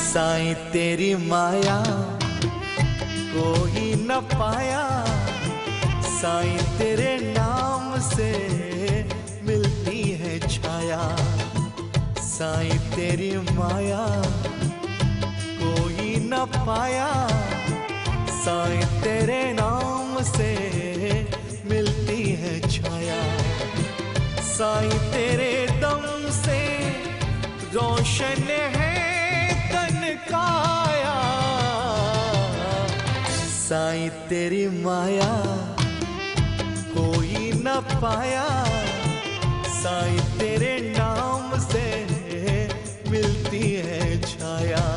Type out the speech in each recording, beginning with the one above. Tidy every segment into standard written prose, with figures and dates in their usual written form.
साईं तेरी माया कोई न पाया, साईं तेरे नाम से मिलती है छाया। साईं तेरी माया कोई न पाया, साईं तेरे नाम से मिलती है छाया। साईं तेरे दम से रोशन है तन काया, साईं तेरी माया कोई न पाया, साईं तेरे नाम से मिलती है छाया।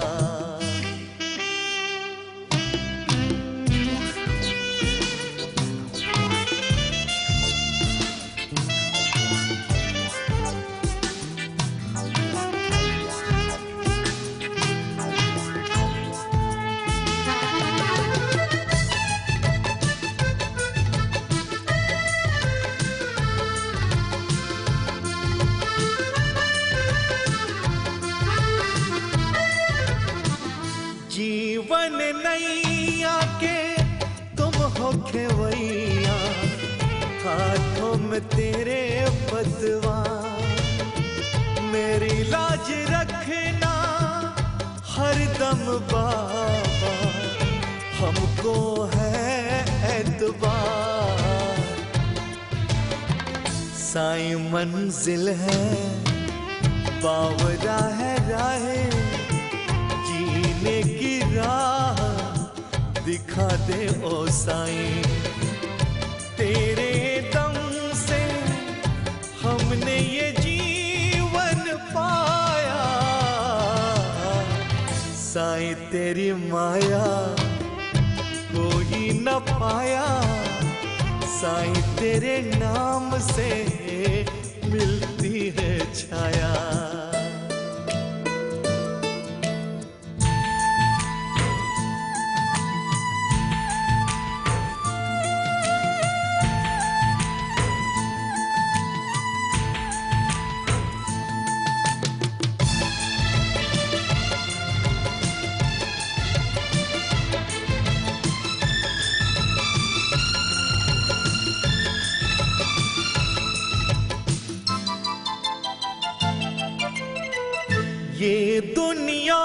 जीवन नैया के तुम हो खेवैया, हाथों में तेरे बदवा। मेरी लाज रखना हरदम बाबा, हमको है एतबार। साईं मंजिल है बावरा है राहे, जीने की राह दिखा दे ओ साईं। तेरे दम से हमने ये जीवन पाया, साईं तेरी माया कोई न पाया, साईं तेरे नाम से मिलती है छाया। ये दुनिया